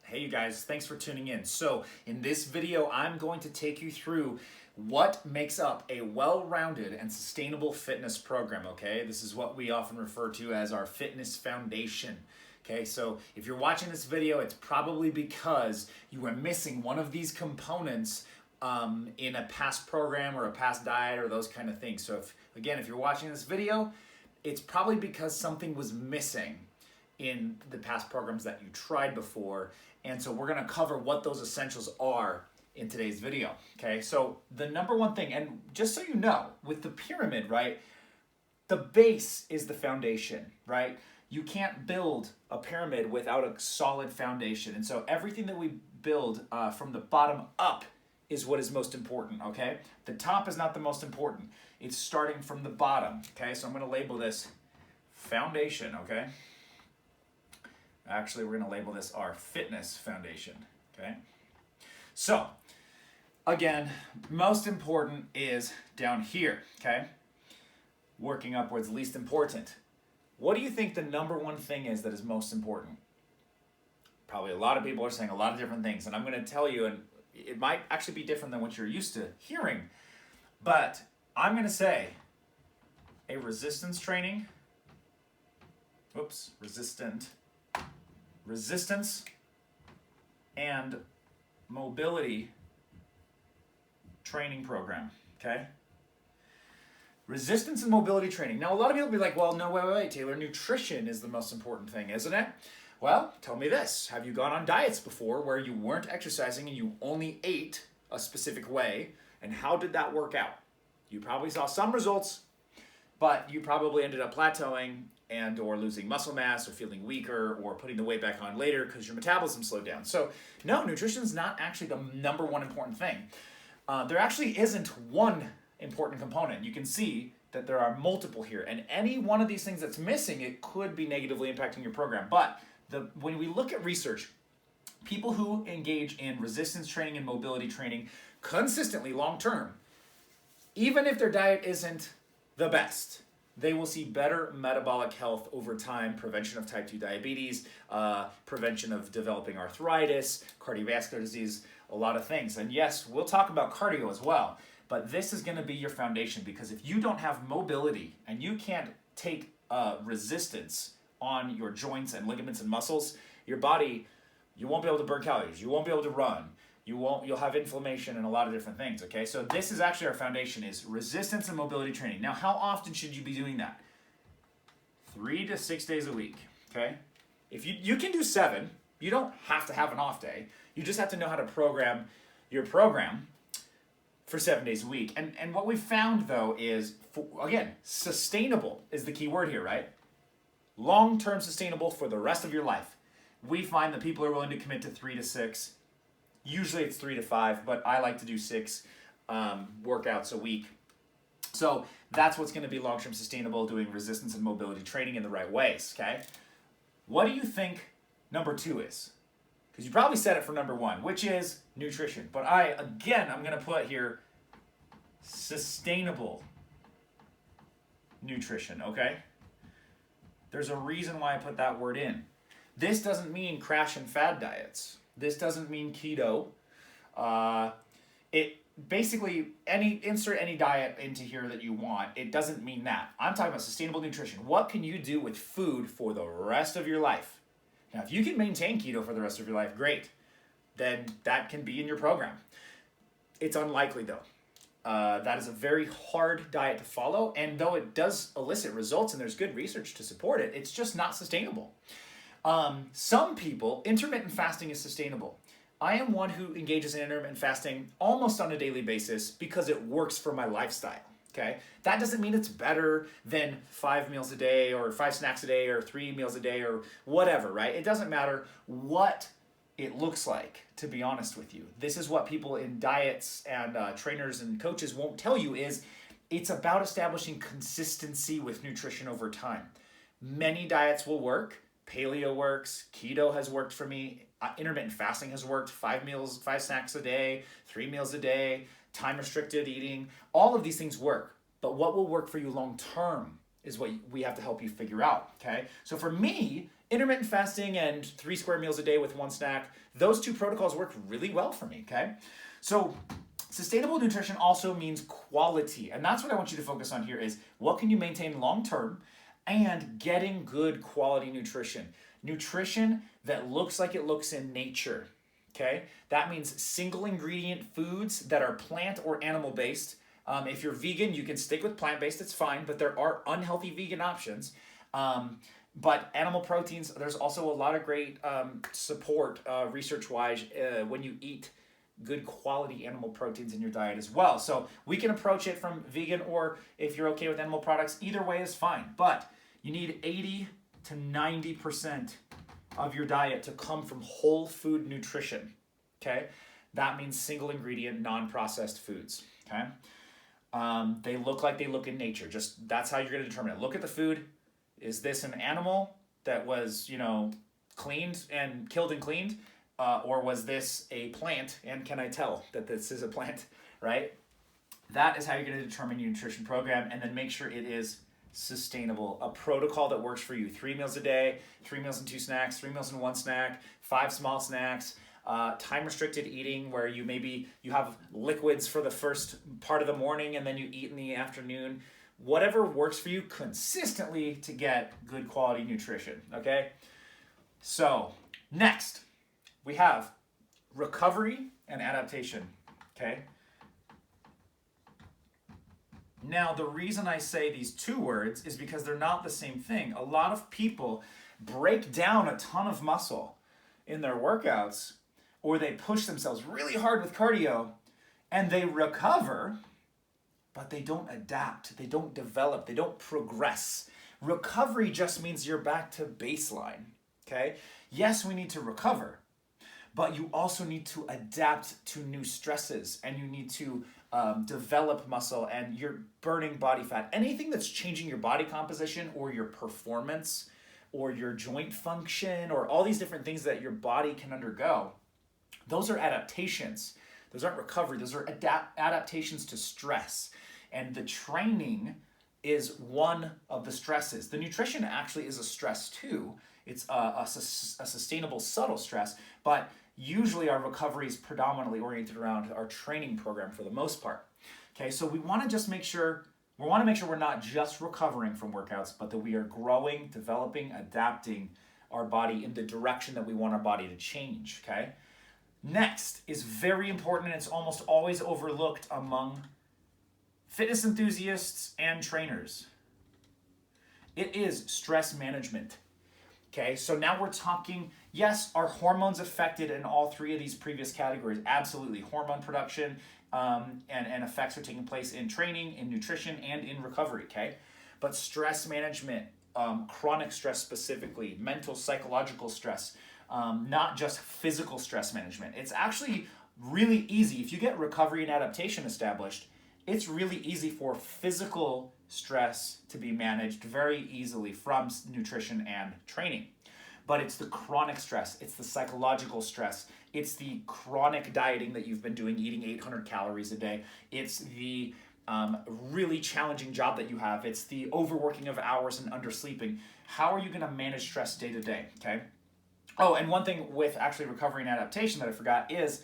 Hey you guys, thanks for tuning in. So in this video, I'm going to take you through what makes up a well-rounded and sustainable fitness program, okay? This is what we often refer to as our fitness foundation. Okay, so if you're watching this video, it's probably because you are missing one of these components in a past program or a past diet or those kind of things. So if you're watching this video, it's probably because something was missing in the past programs that you tried before. And so we're gonna cover what those essentials are in today's video, okay? So the number one thing, and just so you know, with the pyramid, right, the base is the foundation, right? You can't build a pyramid without a solid foundation. And so everything that we build from the bottom up is what is most important, okay? The top is not the most important. It's starting from the bottom, okay? So I'm gonna label this foundation, okay? Actually, we're gonna label this our fitness foundation, okay? So, again, most important is down here, okay? Working upwards, least important. What do you think the number one thing is that is most important? Probably a lot of people are saying a lot of different things, and I'm gonna tell you, and it might actually be different than what you're used to hearing, but I'm gonna say a resistance training, resistance and mobility training program, okay? Resistance and mobility training. Now, a lot of people will be like, well, no, wait, Taylor, nutrition is the most important thing, isn't it? Well, tell me this. Have you gone on diets before where you weren't exercising and you only ate a specific way? And how did that work out? You probably saw some results, but you probably ended up plateauing and or losing muscle mass or feeling weaker or putting the weight back on later because your metabolism slowed down. So no, nutrition is not actually the number one important thing. There actually isn't one important component. You can see that there are multiple here, and any one of these things that's missing, it could be negatively impacting your program. But when we look at research, people who engage in resistance training and mobility training consistently long-term, even if their diet isn't the best, they will see better metabolic health over time, prevention of type 2 diabetes, prevention of developing arthritis, cardiovascular disease, a lot of things. And yes, we'll talk about cardio as well, but this is gonna be your foundation, because if you don't have mobility and you can't take resistance on your joints and ligaments and muscles, your body, you won't be able to burn calories, you won't be able to run, you'll have inflammation and a lot of different things, okay? So this is actually our foundation, is resistance and mobility training. Now, how often should you be doing that? 3 to 6 days a week, okay? If you can do 7, you don't have to have an off day. You just have to know how to program your program for 7 days a week. And what we found, though, is, again, sustainable is the key word here, right? Long-term sustainable for the rest of your life. We find that people are willing to commit to 3 to 6. Usually it's 3 to 5, but I like to do 6 workouts a week. So that's what's going to be long-term sustainable, doing resistance and mobility training in the right ways, okay? What do you think number 2 is? Because you probably said it for number 1, which is nutrition. But I'm going to put here sustainable nutrition, okay? There's a reason why I put that word in. This doesn't mean crash and fad diets. This doesn't mean keto. It basically, insert any diet into here that you want. It doesn't mean that. I'm talking about sustainable nutrition. What can you do with food for the rest of your life? Now, if you can maintain keto for the rest of your life, great. Then that can be in your program. It's unlikely, though. That is a very hard diet to follow, and though it does elicit results and there's good research to support it, it's just not sustainable. Some people, intermittent fasting is sustainable. I am one who engages in intermittent fasting almost on a daily basis because it works for my lifestyle, okay? That doesn't mean it's better than 5 meals a day or 5 snacks a day or 3 meals a day or whatever, right? It doesn't matter what it looks like, to be honest with you. This is what people in diets and trainers and coaches won't tell you, is it's about establishing consistency with nutrition over time. Many diets will work. Paleo works, keto has worked for me, intermittent fasting has worked, 5 snacks a day, 3 meals a day, time restricted eating, all of these things work. But what will work for you long term is what we have to help you figure out, okay? So for me, intermittent fasting and 3 square meals a day with 1 snack, those 2 protocols worked really well for me, okay? So sustainable nutrition also means quality, and that's what I want you to focus on here is what can you maintain long term and getting good quality nutrition. Nutrition that looks like it looks in nature, okay? That means single ingredient foods that are plant or animal based. If you're vegan, you can stick with plant-based, it's fine, but there are unhealthy vegan options. But animal proteins, there's also a lot of great support research-wise when you eat good quality animal proteins in your diet as well. So we can approach it from vegan, or if you're okay with animal products, either way is fine. But you need 80 to 90% of your diet to come from whole food nutrition, okay? That means single ingredient, non-processed foods, okay? They look like they look in nature. Just that's how you're going to determine it. Look at the food. Is this an animal that was, cleaned and killed and cleaned? Or was this a plant? And can I tell that this is a plant, right? That is how you're going to determine your nutrition program, and then make sure it is sustainable. A protocol that works for you. 3 meals a day, 3 meals and 2 snacks, 3 meals and 1 snack, 5 small snacks, time-restricted eating where you have liquids for the first part of the morning and then you eat in the afternoon. Whatever works for you consistently to get good quality nutrition, okay? So, next, we have recovery and adaptation, okay? Now, the reason I say these 2 words is because they're not the same thing. A lot of people break down a ton of muscle in their workouts, or they push themselves really hard with cardio, and they recover, but they don't adapt, they don't develop, they don't progress. Recovery just means you're back to baseline, okay? Yes, we need to recover, but you also need to adapt to new stresses, and you need to develop muscle, and you're burning body fat. Anything that's changing your body composition or your performance or your joint function or all these different things that your body can undergo, those are adaptations. Those aren't recovery. Those are adaptations to stress. And the training is one of the stresses. The nutrition actually is a stress too. It's a sustainable, subtle stress, but usually our recovery is predominantly oriented around our training program for the most part. Okay, so we want to just make sure we're not just recovering from workouts, but that we are growing, developing, adapting our body in the direction that we want our body to change, okay? Next is very important, and it's almost always overlooked among fitness enthusiasts and trainers. It is stress management. Okay, so now we're talking, yes, are hormones affected in all 3 of these previous categories? Absolutely. Hormone production and effects are taking place in training, in nutrition, and in recovery, okay? But stress management, chronic stress specifically, mental, psychological stress, not just physical stress management. It's actually really easy. If you get recovery and adaptation established, it's really easy for physical stress to be managed very easily from nutrition and training. But it's the chronic stress, it's the psychological stress, it's the chronic dieting that you've been doing, eating 800 calories a day, it's the really challenging job that you have, it's the overworking of hours and undersleeping. How are you going to manage stress day to day, okay? Oh, and one thing with actually recovery and adaptation that I forgot is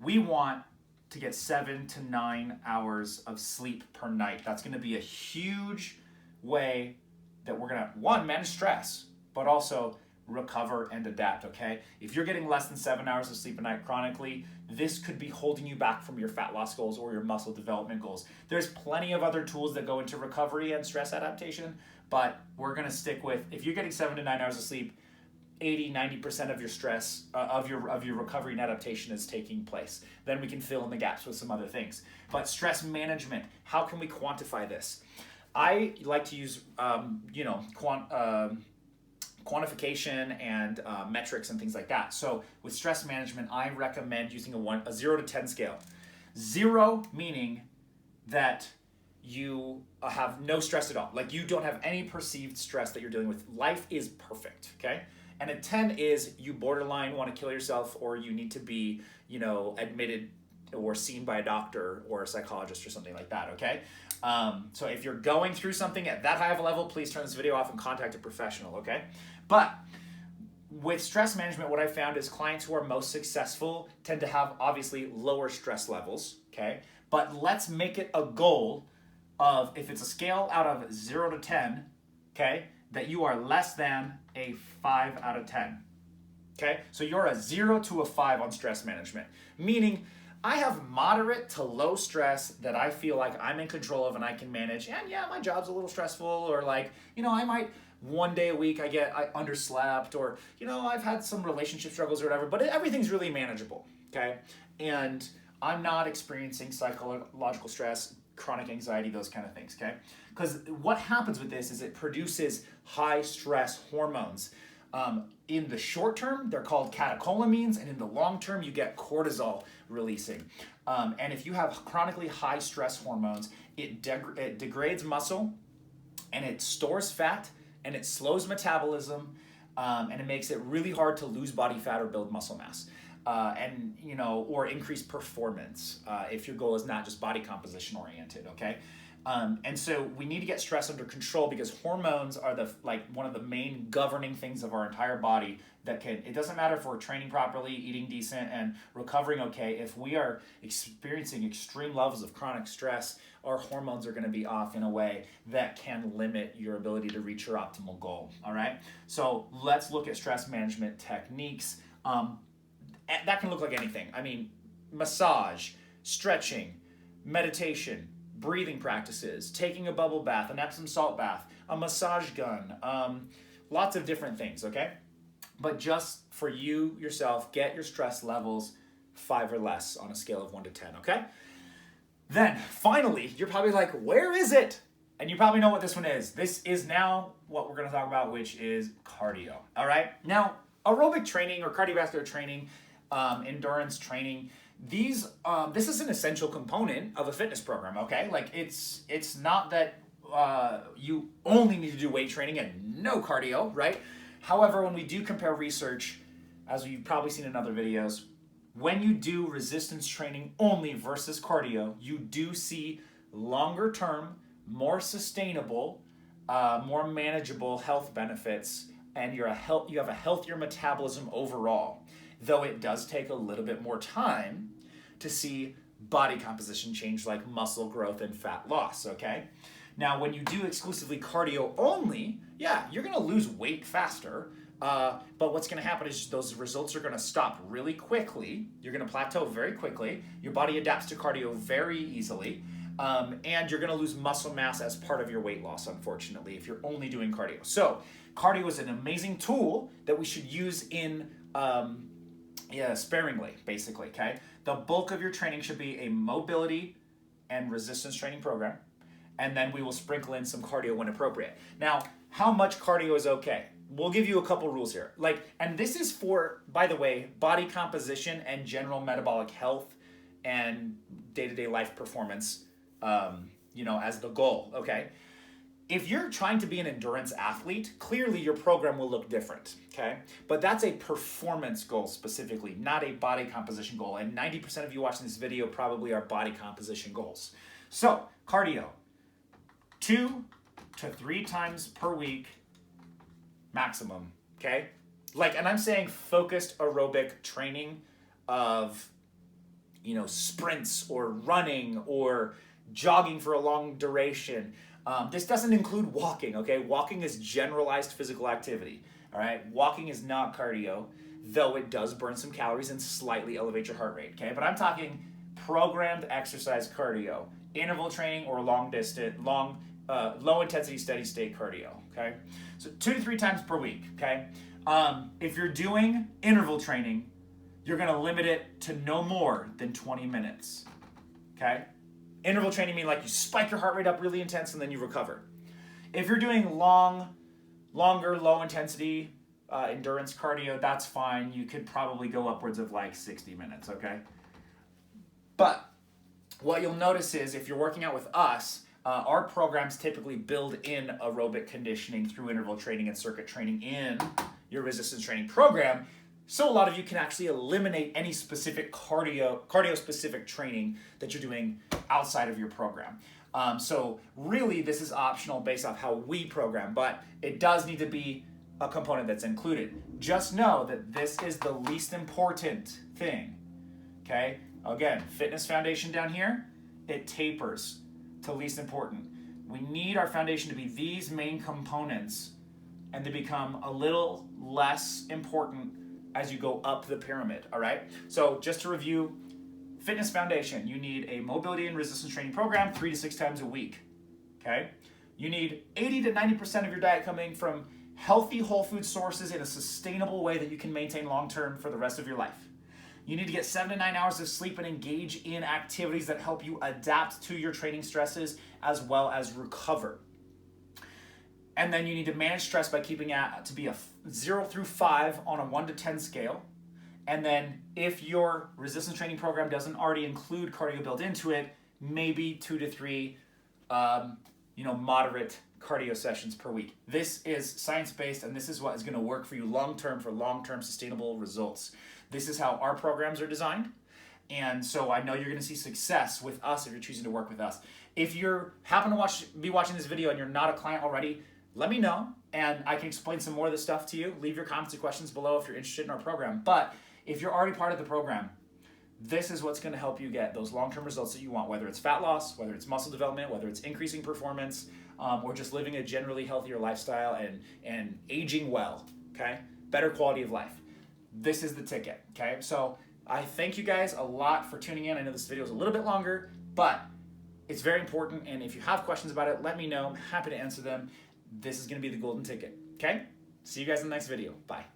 we want to get 7 to 9 hours of sleep per night. That's going to be a huge way that we're going to, one, manage stress, but also recover and adapt, okay? If you're getting less than 7 hours of sleep a night chronically, this could be holding you back from your fat loss goals or your muscle development goals. There's plenty of other tools that go into recovery and stress adaptation, but we're going to stick with, if you're getting 7 to 9 hours of sleep, 80-90% of your stress, of your recovery and adaptation is taking place. Then we can fill in the gaps with some other things. But stress management, how can we quantify this? I like to use, quantification and metrics and things like that. So with stress management, I recommend using a 0 to 10 scale. 0 meaning that you have no stress at all. Like you don't have any perceived stress that you're dealing with. Life is perfect, okay? And a 10 is you borderline want to kill yourself, or you need to be, admitted or seen by a doctor or a psychologist or something like that, okay? So if you're going through something at that high of a level, please turn this video off and contact a professional, okay? But with stress management, what I found is clients who are most successful tend to have obviously lower stress levels, okay? But let's make it a goal of, if it's a scale out of 0 to 10, okay, that you are less than a 5 out of 10, okay? So you're a 0 to a 5 on stress management, meaning I have moderate to low stress that I feel like I'm in control of and I can manage. And yeah, my job's a little stressful, or like, I might one day a week I underslept, or, I've had some relationship struggles or whatever, but everything's really manageable, okay? And I'm not experiencing psychological stress, chronic anxiety, those kind of things, okay? Because what happens with this is it produces high stress hormones. In the short term, they're called catecholamines, and in the long term, you get cortisol releasing. And if you have chronically high stress hormones, it degrades muscle, and it stores fat, and it slows metabolism, and it makes it really hard to lose body fat or build muscle mass. Or increase performance if your goal is not just body composition oriented, okay? And so we need to get stress under control, because hormones are one of the main governing things of our entire body it doesn't matter if we're training properly, eating decent, and recovering okay. If we are experiencing extreme levels of chronic stress, our hormones are going to be off in a way that can limit your ability to reach your optimal goal, all right? So let's look at stress management techniques. That can look like anything. I mean, massage, stretching, meditation, breathing practices, taking a bubble bath, an Epsom salt bath, a massage gun, lots of different things, okay? But just for you, yourself, get your stress levels 5 or less on a scale of 1 to 10, okay? Then, finally, you're probably like, where is it? And you probably know what this one is. This is now what we're going to talk about, which is cardio, all right? Now, aerobic training or cardiovascular training, endurance training, this is an essential component of a fitness program, okay? Like, it's not that you only need to do weight training and no cardio, right? However, when we do compare research, as you've probably seen in other videos, when you do resistance training only versus cardio, you do see longer term, more sustainable, more manageable health benefits, and you have a healthier metabolism overall. Though it does take a little bit more time to see body composition change, like muscle growth and fat loss, okay? Now, when you do exclusively cardio only, yeah, you're gonna lose weight faster, but what's gonna happen is those results are gonna stop really quickly. You're gonna plateau very quickly. Your body adapts to cardio very easily, and you're gonna lose muscle mass as part of your weight loss, unfortunately, if you're only doing cardio. So, cardio is an amazing tool that we should use in sparingly, basically, okay? The bulk of your training should be a mobility and resistance training program, and then we will sprinkle in some cardio when appropriate. Now, how much cardio is okay? We'll give you a couple rules here. And this is for, by the way, body composition and general metabolic health and day-to-day life performance, as the goal, okay? If you're trying to be an endurance athlete, clearly your program will look different, okay? But that's a performance goal specifically, not a body composition goal. And 90% of you watching this video probably are body composition goals. So, cardio, 2 to 3 times per week maximum, okay? And I'm saying focused aerobic training of, sprints or running or jogging for a long duration. This doesn't include walking, okay? Walking is generalized physical activity, all right? Walking is not cardio, though it does burn some calories and slightly elevate your heart rate, okay? But I'm talking programmed exercise cardio, interval training or low intensity steady state cardio, okay? So 2 to 3 times per week, okay? If you're doing interval training, you're gonna limit it to no more than 20 minutes, okay? Interval training means you spike your heart rate up really intense and then you recover. If you're doing longer, low intensity endurance cardio, that's fine. You could probably go upwards of 60 minutes, okay? But what you'll notice is if you're working out with us, our programs typically build in aerobic conditioning through interval training and circuit training in your resistance training program. So a lot of you can actually eliminate any specific cardio-specific training that you're doing outside of your program. So really, this is optional based off how we program, but it does need to be a component that's included. just know that this is the least important thing, okay? Again, fitness foundation down here, it tapers to least important. We need our foundation to be these main components and to become a little less important as you go up the pyramid, all right? So just to review, fitness foundation, you need a mobility and resistance training program 3 to 6 times a week, okay? You need 80 to 90% of your diet coming from healthy whole food sources in a sustainable way that you can maintain long-term for the rest of your life. You need to get 7 to 9 hours of sleep and engage in activities that help you adapt to your training stresses as well as recover. And then you need to manage stress by keeping it to be a 0 through 5 on a 1 to 10 scale. And then if your resistance training program doesn't already include cardio built into it, maybe 2 to 3 moderate cardio sessions per week. This is science-based, and this is what is going to work for you long-term for long-term sustainable results. This is how our programs are designed, and so I know you're going to see success with us if you're choosing to work with us. If you happen to be watching this video and you're not a client already, let me know, and I can explain some more of this stuff to you. Leave your comments and questions below if you're interested in our program. But if you're already part of the program, this is what's going to help you get those long-term results that you want, whether it's fat loss, whether it's muscle development, whether it's increasing performance, or just living a generally healthier lifestyle and aging well, okay? Better quality of life. This is the ticket, okay? So I thank you guys a lot for tuning in. I know this video is a little bit longer, but it's very important, and if you have questions about it, let me know. I'm happy to answer them. This is going to be the golden ticket, okay? See you guys in the next video. Bye.